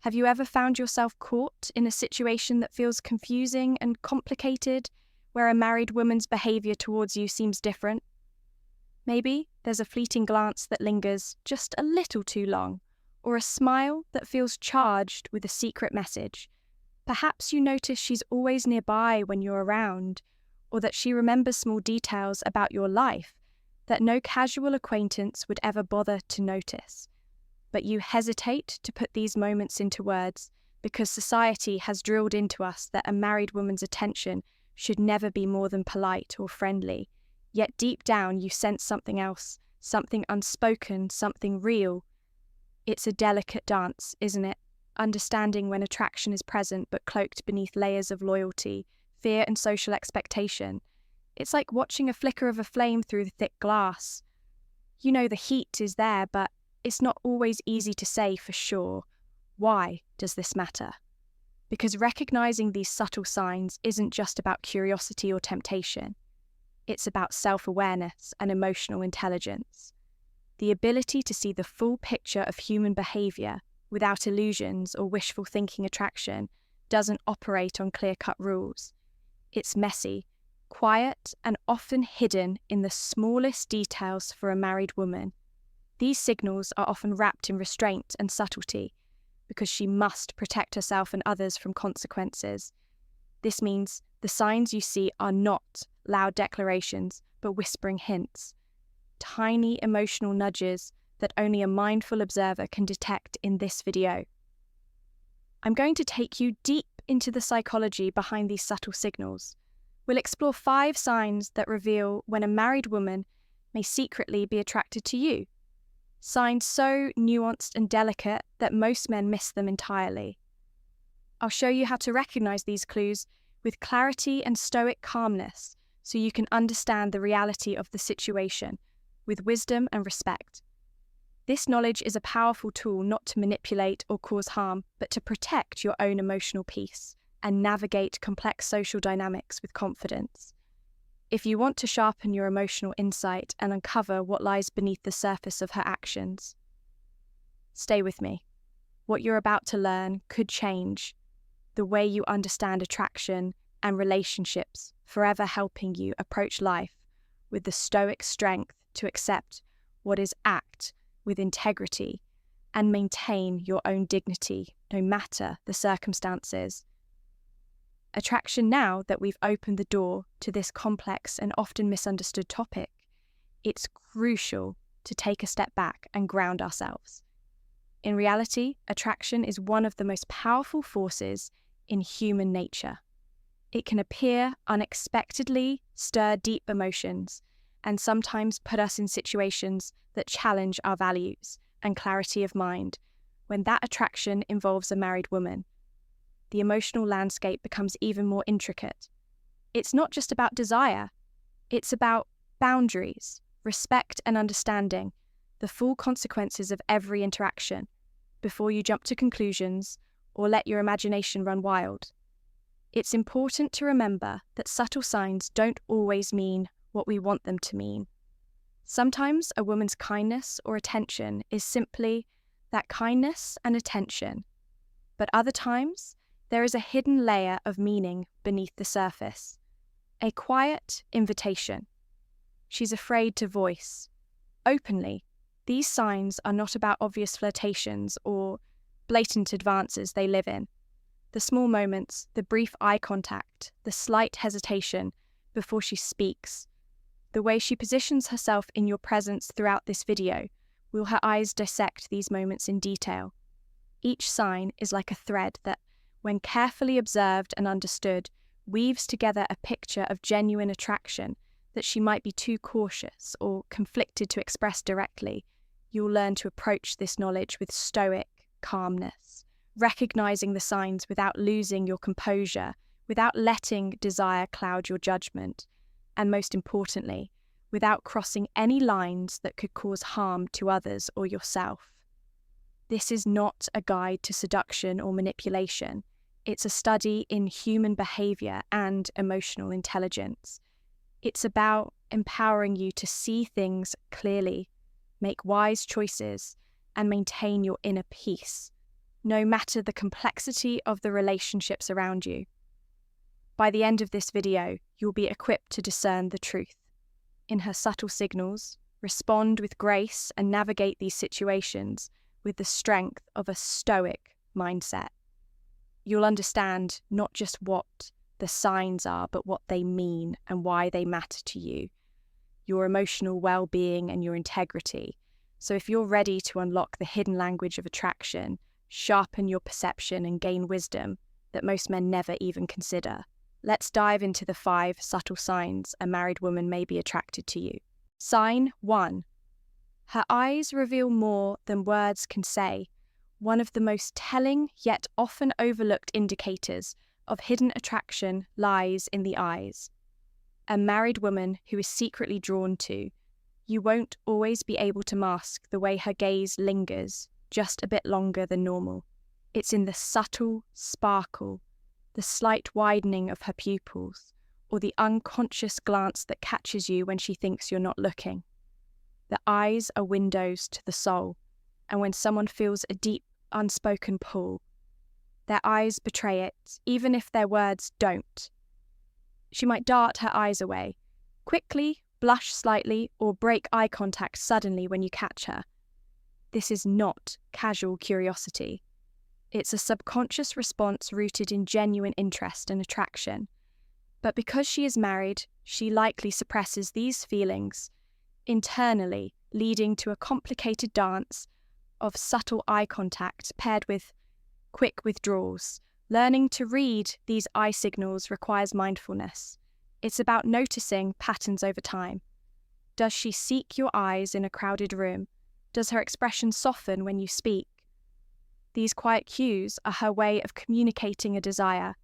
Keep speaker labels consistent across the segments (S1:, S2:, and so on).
S1: Have you ever found yourself caught in a situation that feels confusing and complicated, where a married woman's behaviour towards you seems different? Maybe there's a fleeting glance that lingers just a little too long, or a smile that feels charged with a secret message. Perhaps you notice she's always nearby when you're around, or that she remembers small details about your life that no casual acquaintance would ever bother to notice. But you hesitate to put these moments into words because society has drilled into us that a married woman's attention should never be more than polite or friendly. Yet deep down you sense something else, something unspoken, something real. It's a delicate dance, isn't it? Understanding when attraction is present but cloaked beneath layers of loyalty, fear and social expectation. It's like watching a flicker of a flame through the thick glass. You know the heat is there, but it's not always easy to say for sure. Why does this matter? Because recognizing these subtle signs isn't just about curiosity or temptation. It's about self-awareness and emotional intelligence. The ability to see the full picture of human behavior without illusions or wishful thinking attraction doesn't operate on clear-cut rules. It's messy, quiet, and often hidden in the smallest details for a married woman. These signals are often wrapped in restraint and subtlety because she must protect herself and others from consequences. This means the signs you see are not loud declarations, but whispering hints, tiny emotional nudges that only a mindful observer can detect in this video. I'm going to take you deep into the psychology behind these subtle signals. We'll explore 5 signs that reveal when a married woman may secretly be attracted to you. Signs so nuanced and delicate that most men miss them entirely. I'll show you how to recognize these clues with clarity and stoic calmness so you can understand the reality of the situation with wisdom and respect. This knowledge is a powerful tool not to manipulate or cause harm, but to protect your own emotional peace and navigate complex social dynamics with confidence. If you want to sharpen your emotional insight and uncover what lies beneath the surface of her actions, stay with me. What you're about to learn could change the way you understand attraction and relationships, forever helping you approach life with the stoic strength to accept what is act with integrity and maintain your own dignity no matter the circumstances. Attraction, now that we've opened the door to this complex and often misunderstood topic, it's crucial to take a step back and ground ourselves. In reality, attraction is one of the most powerful forces in human nature. It can appear unexpectedly, stir deep emotions, and sometimes put us in situations that challenge our values and clarity of mind. When that attraction involves a married woman, the emotional landscape becomes even more intricate. It's not just about desire, it's about boundaries, respect and understanding the full consequences of every interaction before you jump to conclusions or let your imagination run wild. It's important to remember that subtle signs don't always mean what we want them to mean. Sometimes a woman's kindness or attention is simply that kindness and attention, but other times there is a hidden layer of meaning beneath the surface, a quiet invitation she's afraid to voice openly. These signs are not about obvious flirtations or blatant advances they live in. The small moments, the brief eye contact, the slight hesitation before she speaks, the way she positions herself in your presence throughout this video, will her eyes dissect these moments in detail. Each sign is like a thread that, when carefully observed and understood, weaves together a picture of genuine attraction that she might be too cautious or conflicted to express directly. You'll learn to approach this knowledge with stoic calmness, recognizing the signs without losing your composure, without letting desire cloud your judgment, and most importantly, without crossing any lines that could cause harm to others or yourself. This is not a guide to seduction or manipulation. It's a study in human behavior and emotional intelligence. It's about empowering you to see things clearly, make wise choices, and maintain your inner peace. no matter the complexity of the relationships around you. By the end of this video, you'll be equipped to discern the truth. In her subtle signals, respond with grace and navigate these situations with the strength of a stoic mindset. You'll understand not just what the signs are, but what they mean and why they matter to you, your emotional well-being and your integrity. So if you're ready to unlock the hidden language of attraction, sharpen your perception and gain wisdom that most men never even consider, let's dive into the 5 subtle signs a married woman may be attracted to you. Sign 1. Her eyes reveal more than words can say. One of the most telling yet often overlooked indicators of hidden attraction lies in the eyes. A married woman who is secretly drawn to, you won't always be able to mask the way her gaze lingers just a bit longer than normal. It's in the subtle sparkle, the slight widening of her pupils, or the unconscious glance that catches you when she thinks you're not looking. The eyes are windows to the soul, and when someone feels a deep, unspoken pull, their eyes betray it, even if their words don't. She might dart her eyes away, quickly, blush slightly, or break eye contact suddenly when you catch her. This is not casual curiosity. It's a subconscious response rooted in genuine interest and attraction. But because she is married, she likely suppresses these feelings internally, leading to a complicated dance of subtle eye contact paired with quick withdrawals. Learning to read these eye signals requires mindfulness. It's about noticing patterns over time. Does she seek your eyes in a crowded room? Does her expression soften when you speak? These quiet cues are her way of communicating a desire.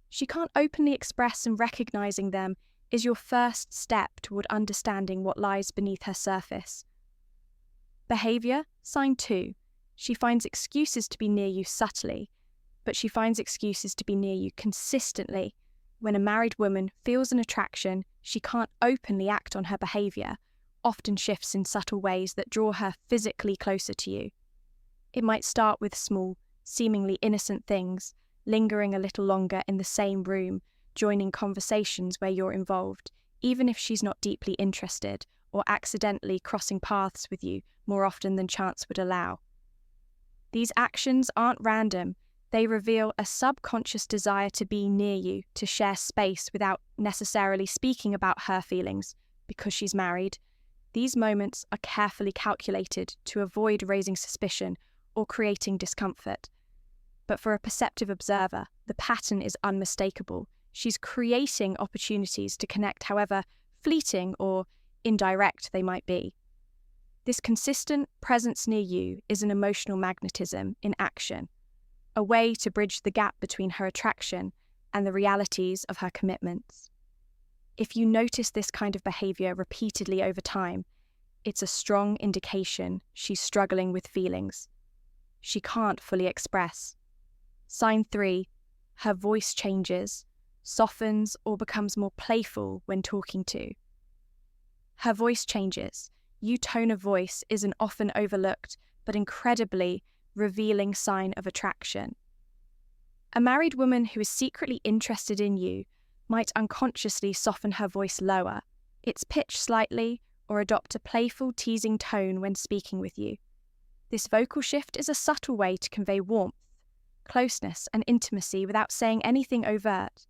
S1: She can't openly express, and recognizing them is your first step toward understanding what lies beneath her surface. Behavior, sign 2. She finds excuses to be near you subtly, but she finds excuses to be near you consistently. When a married woman feels an attraction, she can't openly act on her behavior, often shifts in subtle ways that draw her physically closer to you. It might start with small, seemingly innocent things, lingering a little longer in the same room, joining conversations where you're involved, even if she's not deeply interested, or accidentally crossing paths with you more often than chance would allow. These actions aren't random. They reveal a subconscious desire to be near you, to share space without necessarily speaking about her feelings. Because she's married, these moments are carefully calculated to avoid raising suspicion or creating discomfort. But for a perceptive observer, the pattern is unmistakable. She's creating opportunities to connect, however fleeting or indirect they might be. This consistent presence near you is an emotional magnetism in action, a way to bridge the gap between her attraction and the realities of her commitments. If you notice this kind of behavior repeatedly over time, it's a strong indication she's struggling with feelings she can't fully express. Sign 3. Her voice changes, softens, or becomes more playful when talking to. Her voice changes. Your tone of voice is an often overlooked but incredibly revealing sign of attraction. A married woman who is secretly interested in you might unconsciously soften her voice lower, its pitch slightly, or adopt a playful, teasing tone when speaking with you. This vocal shift is a subtle way to convey warmth, closeness, and intimacy without saying anything overt.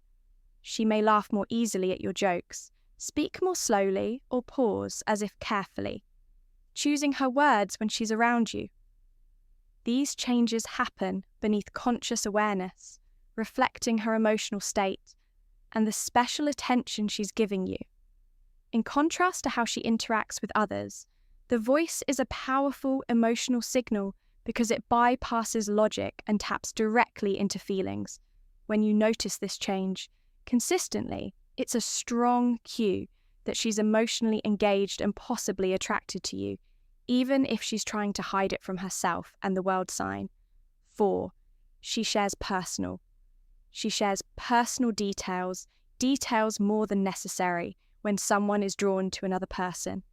S1: She may laugh more easily at your jokes, speak more slowly, or pause as if carefully, choosing her words when she's around you. These changes happen beneath conscious awareness, reflecting her emotional state and the special attention she's giving you. In contrast to how she interacts with others, the voice is a powerful emotional signal because it bypasses logic and taps directly into feelings. When you notice this change consistently, it's a strong cue that she's emotionally engaged and possibly attracted to you, even if she's trying to hide it from herself and the world. Sign 4. She shares personal. She shares personal details more than necessary when someone is drawn to another person.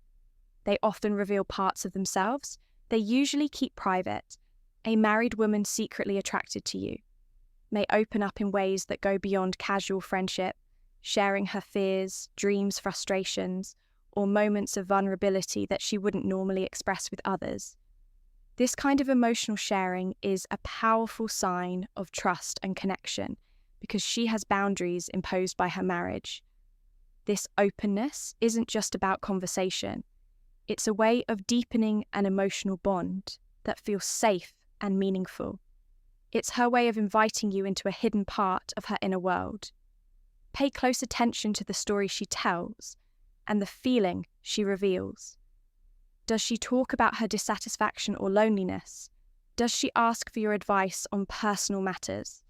S1: They often reveal parts of themselves they usually keep private, A married woman secretly attracted to you may open up in ways that go beyond casual friendship, sharing her fears, dreams, frustrations, or moments of vulnerability that she wouldn't normally express with others. This kind of emotional sharing is a powerful sign of trust and connection because she has boundaries imposed by her marriage. This openness isn't just about conversation. It's a way of deepening an emotional bond that feels safe and meaningful. It's her way of inviting you into a hidden part of her inner world. Pay close attention to the story she tells and the feeling she reveals. Does she talk about her dissatisfaction or loneliness? Does she ask for your advice on personal matters?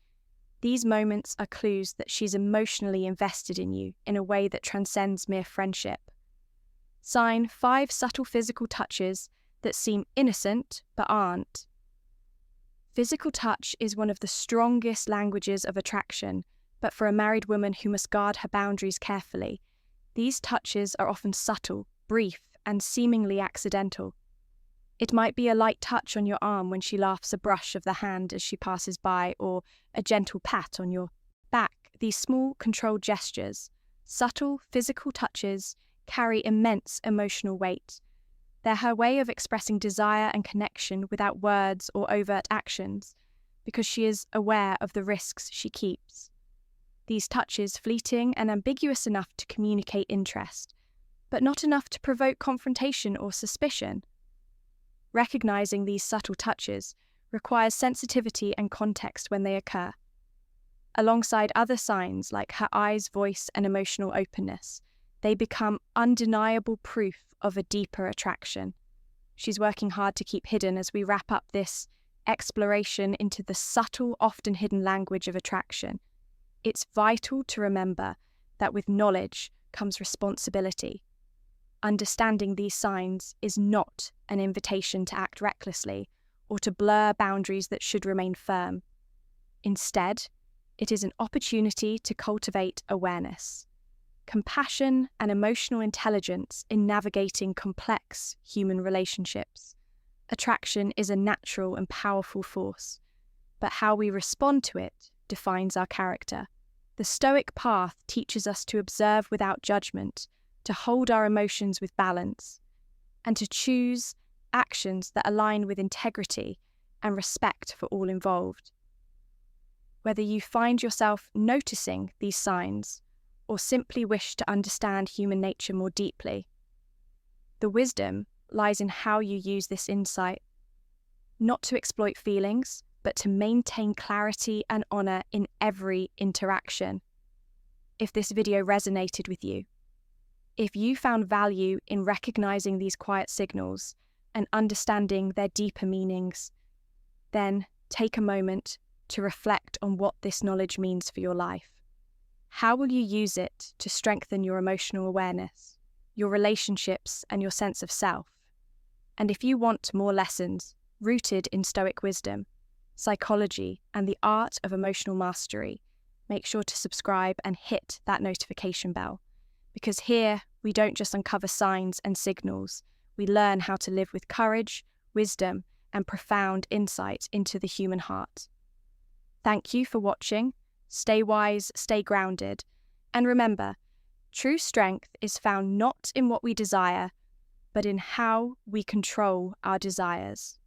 S1: These moments are clues that she's emotionally invested in you in a way that transcends mere friendship. Sign 5 subtle physical touches that seem innocent but aren't. Physical touch is one of the strongest languages of attraction, but for a married woman who must guard her boundaries carefully, these touches are often subtle, brief, and seemingly accidental. It might be a light touch on your arm when she laughs, a brush of the hand as she passes by, or a gentle pat on your back. These small, controlled gestures, subtle physical touches, carry immense emotional weight. They're her way of expressing desire and connection without words or overt actions, because she is aware of the risks she keeps. These touches, fleeting and ambiguous enough to communicate interest, but not enough to provoke confrontation or suspicion. Recognizing these subtle touches requires sensitivity and context when they occur. Alongside other signs like her eyes, voice, and emotional openness, they become undeniable proof of a deeper attraction. She's working hard to keep hidden as we wrap up this exploration into the subtle, often hidden language of attraction. It's vital to remember that with knowledge comes responsibility. Understanding these signs is not an invitation to act recklessly or to blur boundaries that should remain firm. Instead, it is an opportunity to cultivate awareness, compassion, and emotional intelligence in navigating complex human relationships. Attraction is a natural and powerful force, but how we respond to it defines our character. The Stoic path teaches us to observe without judgment, to hold our emotions with balance, and to choose actions that align with integrity and respect for all involved. Whether you find yourself noticing these signs or simply wish to understand human nature more deeply, the wisdom lies in how you use this insight, not to exploit feelings, but to maintain clarity and honor in every interaction. If this video resonated with you, if you found value in recognizing these quiet signals and understanding their deeper meanings, then take a moment to reflect on what this knowledge means for your life. How will you use it to strengthen your emotional awareness, your relationships, and your sense of self? And if you want more lessons rooted in Stoic wisdom, psychology, and the art of emotional mastery, make sure to subscribe and hit that notification bell. Because here, we don't just uncover signs and signals, we learn how to live with courage, wisdom, and profound insight into the human heart. Thank you for watching. Stay wise, stay grounded, and remember, true strength is found not in what we desire, but in how we control our desires.